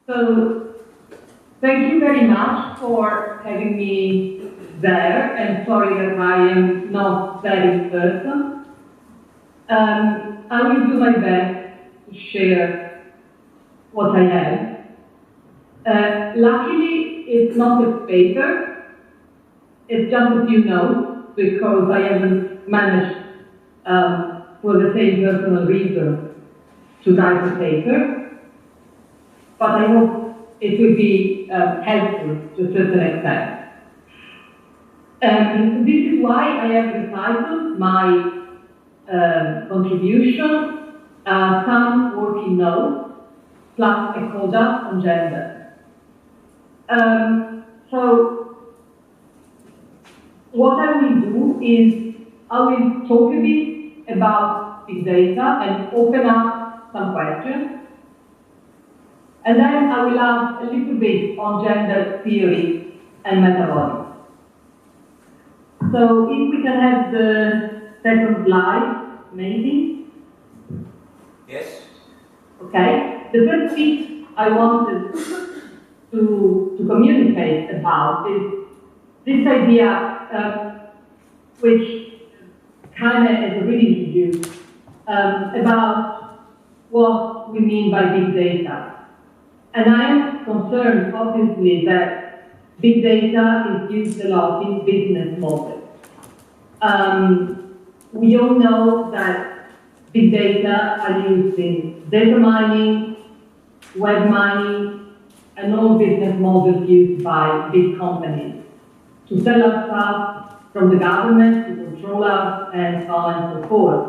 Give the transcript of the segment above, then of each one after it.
So, thank you very much for having me there, and sorry that I am not there in person. I will do my best to share what I have. Luckily, it's not a paper, it's just a few notes, because I haven't managed, for the same personal reason, to write a paper. But I hope it will be helpful to a certain extent. This is why I have entitled my contribution Some Working Notes plus a coda on gender. So what I will do is I will talk a bit about big data and open up some questions. And then I will ask a little bit on gender theory and metabolism. So if we can have the second slide, maybe? Yes. Okay. The first bit I wanted to communicate about is this idea, which kind of has already introduced, about what we mean by big data. And I am concerned, obviously, that big data is used a lot in business models. We all know that big data are used in data mining, web mining, and all business models used by big companies to sell us stuff from the government, to control us, and so on and so forth.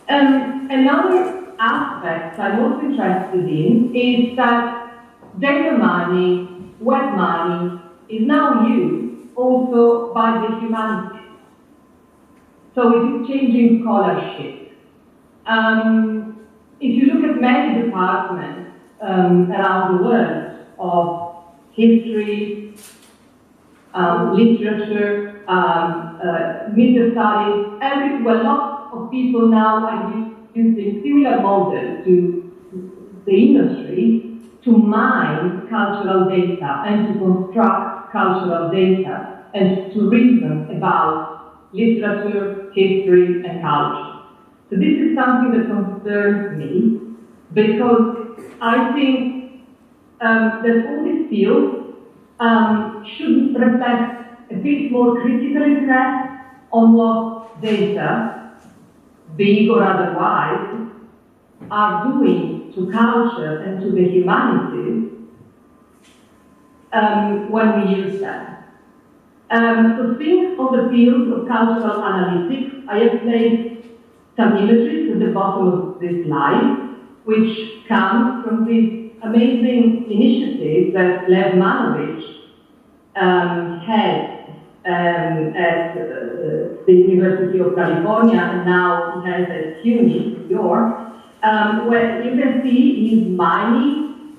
Another aspect I'm also interested in is that data mining, web mining, is now used also by the humanities. So it is changing scholarship. If you look at many departments around the world of history, literature, media studies, a lot of people now are using similar models to the industry to mine cultural data and to construct cultural data and to reason about literature, history, and culture. So this is something that concerns me because I think that all these fields should reflect a bit more critical interest on what data, big or otherwise, are doing to culture and to the humanities when we use them. To think of the field of cultural analytics, I have placed some images at the bottom of this slide, which come from this amazing initiative that Lev Manovich had at the University of California, and now he has at CUNY, New York, where you can see he's mining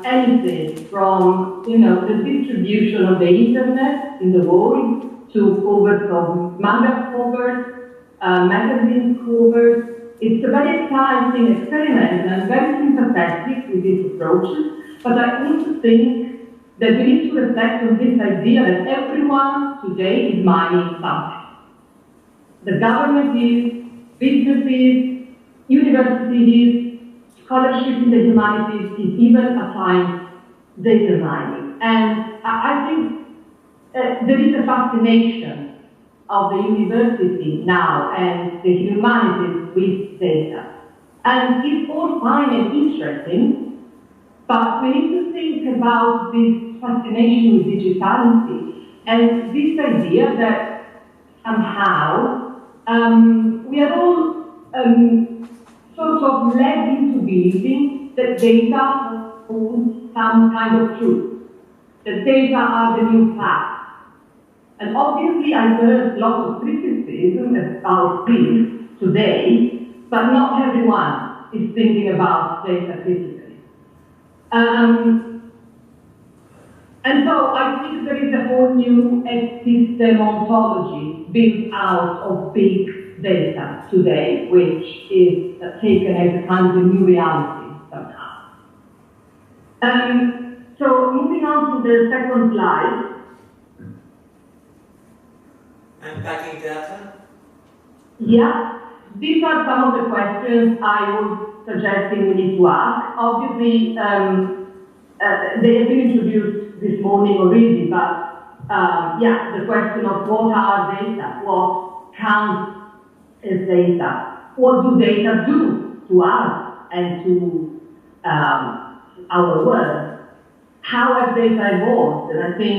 anything from, the distribution of the internet in the world to covers of manga covers, magazine covers. It's a very exciting experiment, and I'm very sympathetic with these approaches, but I also think that we need to reflect on this idea that everyone today is mining something. The government is, businesses, universities, scholarship in the humanities is even applying data mining. And I think there is a fascination of the university now and the humanities with data. And it's all fine and interesting, but we need to think about this fascination with digitality and this idea that somehow we are all sort of led into believing that data holds some kind of truth, that data are the new facts. And obviously I've heard lots of criticism about this today, but not everyone is thinking about data critically. And so I think there is a whole new ecosystem ontology built out of big data today, which is taken as a kind of a new reality somehow. So moving on to the second slide. Unpacking data? Yeah, these are some of the questions I would suggest we need to ask. Obviously, they have been introduced this morning already, but yeah, the question of what are data, what counts as data, what do data do to us and to our world, how has data evolved? And I think,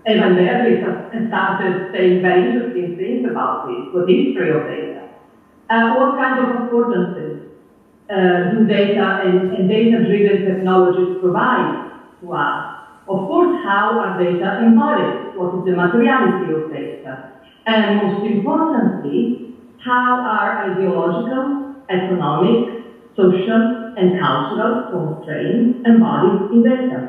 Evan Berries has started saying very interesting things about this, the history of data. What kind of affordances do data and data-driven technologies provide to us? Of course, how are data embodied? What is the materiality of data? And most importantly, how are ideological, economic, social, and cultural constraints embodied in data?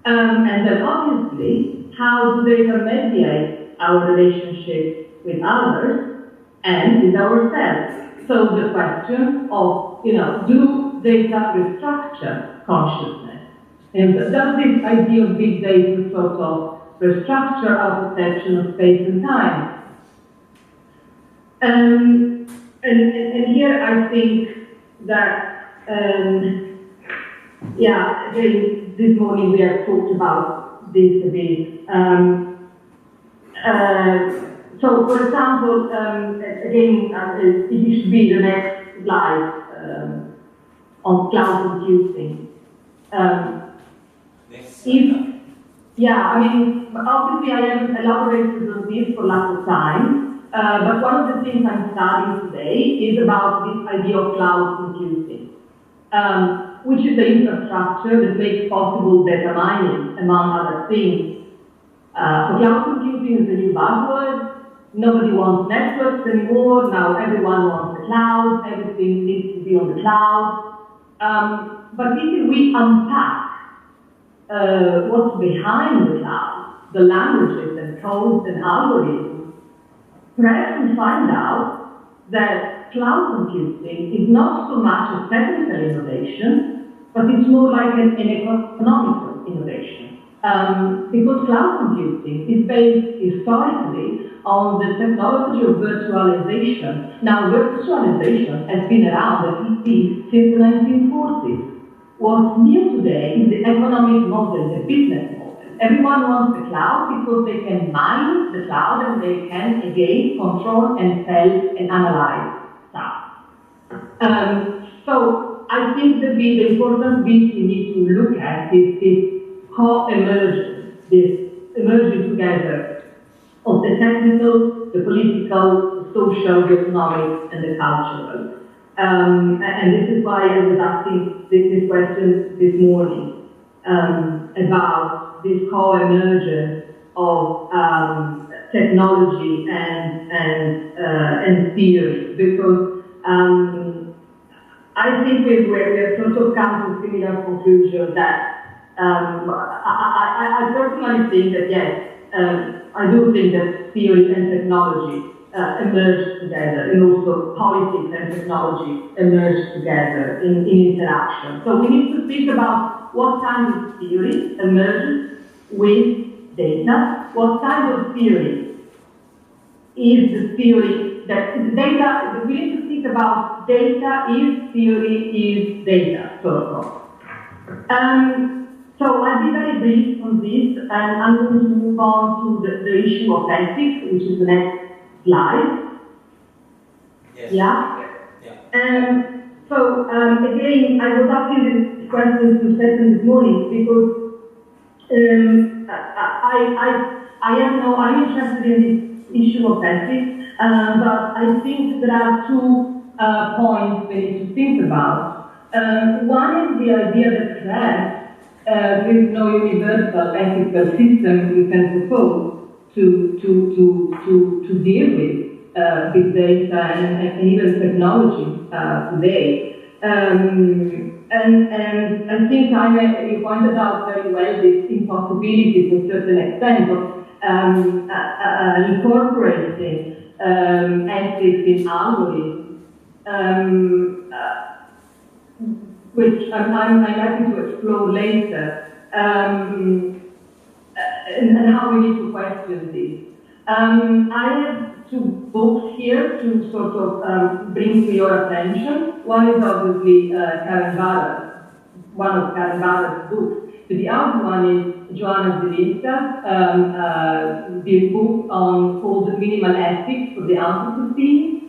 And then obviously, how do data mediate our relationship with others and with ourselves? So the question of, do data restructure consciousness? And does this idea of big data sort of restructure our perception of space and time? And here I think that, again, this morning we have talked about this a bit. So, for example, again, it should be the next slide on cloud computing. Obviously I haven't elaborated on this for lack of time, but one of the things I'm studying today is about this idea of cloud computing, which is the infrastructure that makes possible data mining, among other things. So cloud computing is the new buzzword. Nobody wants networks anymore. Now everyone wants the cloud. Everything needs to be on the cloud. But if we unpack what's behind the cloud, the languages and codes and algorithms, perhaps we find out that cloud computing is not so much a technical innovation, but it's more like an economical innovation. Because cloud computing is based historically on the technology of virtualization. Now, virtualization has been around at least since the 1940s. What's new today is the economic model, the business model. Everyone wants the cloud because they can mine the cloud and they can, again, control and sell and analyze stuff. So I think that the important bit we need to look at is this co-emergence, this emerging together of the technical, the political, the social, the economic, and the cultural. And this is why I was asking this question this morning about this co-emergence of technology and theory, because I think we have sort of come to a similar conclusion that I personally think that yes, I do think that theory and technology emerge together, and also politics and technology emerge together in interaction. So we need to think about what kind of theory emerges with data, what kind of theory is the theory that data, we need to think about data is theory is data, sort of. So I'll be very brief on this, and I'm going to move on to the issue of ethics, which is the next slide. Yes. Yeah? So again, I was asking this question to Stefan this morning because I'm interested in this issue of ethics, but I think there are two points we need to think about. One is the idea that perhaps there is no universal ethical system we can propose to deal with big data and even technology today. And I think you pointed out very well this impossibility to a certain extent of incorporating ethics in algorithms. which I'm happy to explore later, and how we need to question this. I have two books here to sort of bring to your attention. One is obviously Karen Barrett's, one of Karen Barrett's books. But the other one is Joanna Zielinska's the book called Minimal Ethics for the Anthropocene,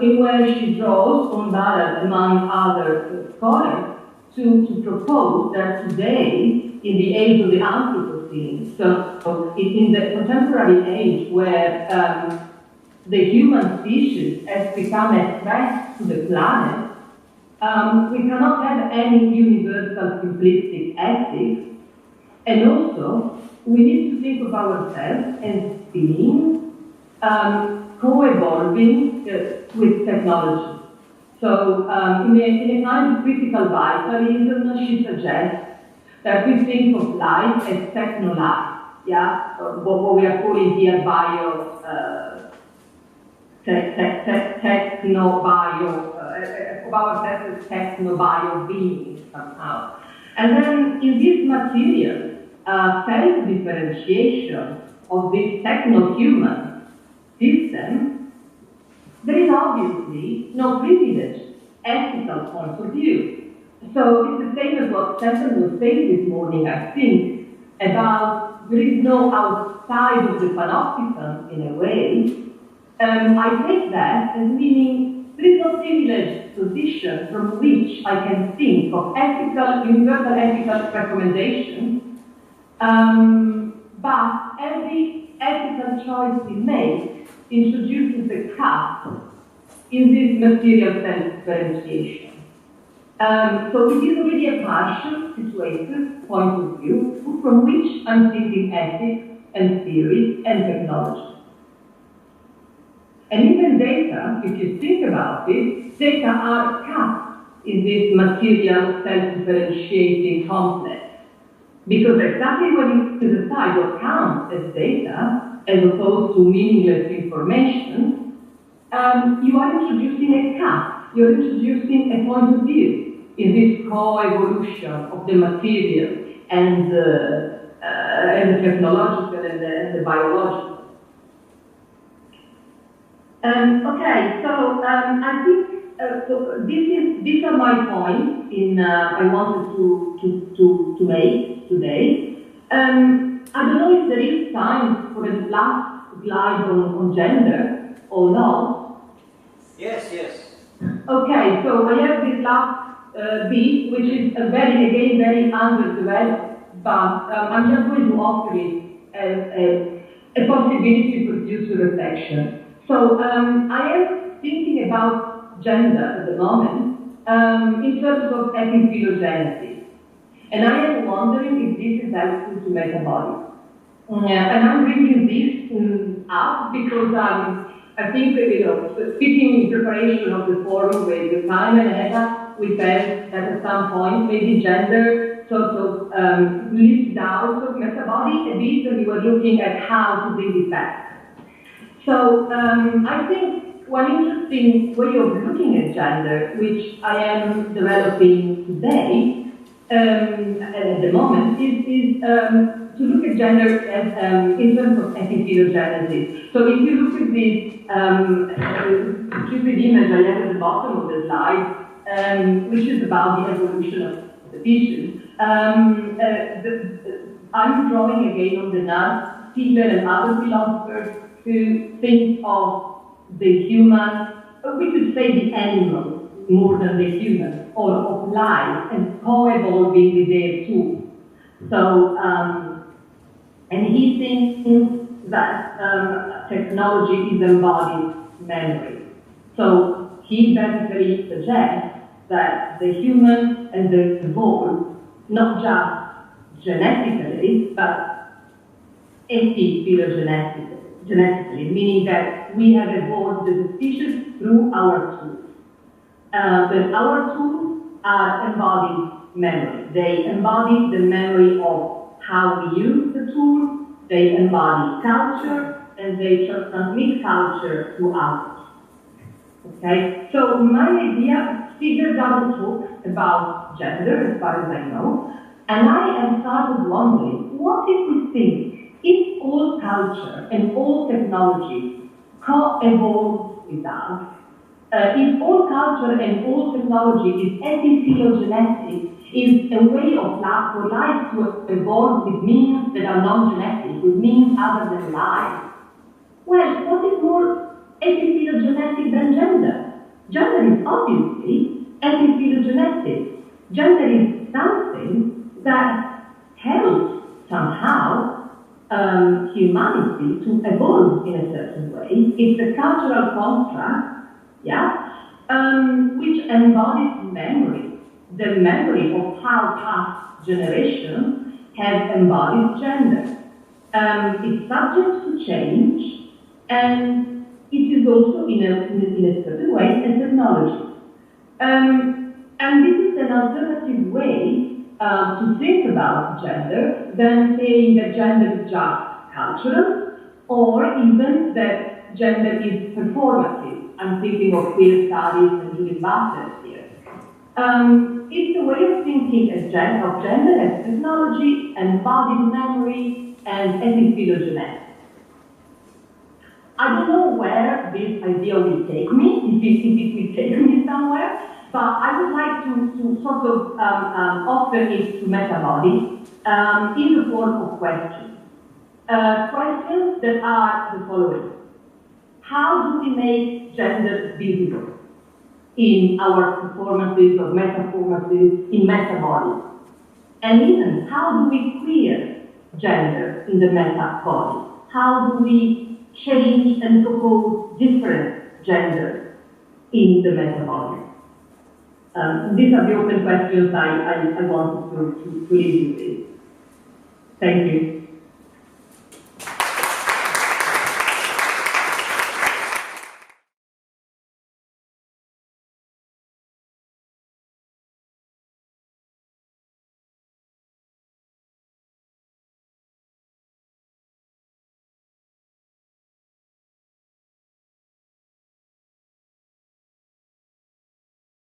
in where she draws on Barrett, among other scholars, to propose that today, in the age of the Anthropocene, so in the contemporary age where the human species has become a threat to the planet, we cannot have any universal simplistic ethics, and also we need to think of ourselves as beings co-evolving with technology. So in a kind of critical vitalism, she suggests that we think of life as techno-life, yeah? What we are calling here of ourselves as techno-bio beings somehow. And then in this material self-differentiation of this techno-human system, there is obviously no privileged ethical point of view. So it's the same as what Stefan was saying this morning, I think, about there is no outside of the panopticon in a way. I take that as meaning there is no privileged position from which I can think of universal ethical recommendations, but every ethical choice we make introduces a cut in this material self-differentiation. So it is already a partial situated point of view from which I'm thinking ethics and theory and technology. And even data, if you think about it, data are cut in this material self-differentiating complex. Because exactly when you decide what counts as data, as opposed to meaningless information, you are introducing a cut. You're introducing a point of view in this co-evolution of the material and the technological and the biological. Okay, so I think these are my points I wanted to make today. I don't know if there is time for the last slide on gender or not. Yes. Okay, so I have this last bit, which is very underdeveloped, but I'm just going to offer it as a possibility for future reflection. So I am thinking about gender at the moment in terms of epiphylogenesis. And I am wondering if this is helpful to metabolics. And I'm bringing this up because I think, speaking in preparation of the forum with Time and Eva, we felt that at some point maybe gender sort of lived out of metabolic a bit, and we were looking at how to bring it back. So I think one interesting way of looking at gender, which I am developing today, at the moment, is to look at gender as in terms of epiphylogenesis. So if you look at this stupid image I have at the bottom of the slide, which is about the evolution of the species, I'm drawing again on the Naz, Siegler, and other philosophers who think of the human, we could say the animal more than the human, or of life, and co-evolving with their tools. So, and he thinks that technology is embodied memory. So he basically suggests that the human and the evolved, not just genetically, but epiphylogenetically, meaning that we have evolved as a species through our tools. But our tools are embodied memory. They embody the memory of how we use the tool, they embody culture, and they transmit culture to others. Okay? So my idea, Siegler doesn't talk about gender, as far as I know, and I have started wondering, what if we think, if all culture and all technology co-evolve with us, if all culture and all technology is epiphylogenetic, is a way of life, for life to evolve with means that are non-genetic, with means other than life, well, what is more epiphylogenetic than gender? Gender is obviously epiphylogenetic. Gender is something that helps somehow humanity to evolve in a certain way. It's a cultural construct, which embodies memory, the memory of how past generations have embodied gender. It's subject to change, and it is also in a certain way a technology. And this is an alternative way to think about gender than saying that gender is just cultural, or even that gender is performative. I'm thinking of queer studies and Judith Butler here. It's a way of thinking of gender as technology, embodied memory, and epiphylogenetic. I don't know where this idea will take me, if it will take me somewhere, but I would like to sort of offer it to Metabody in the form of questions. Questions that are the following. How do we make gender visible in our performances or metaformances in Metabody? And even, how do we queer gender in the Metabody? How do we change and propose different genders in the Metabody? These are the open questions I wanted to leave you with. Thank you.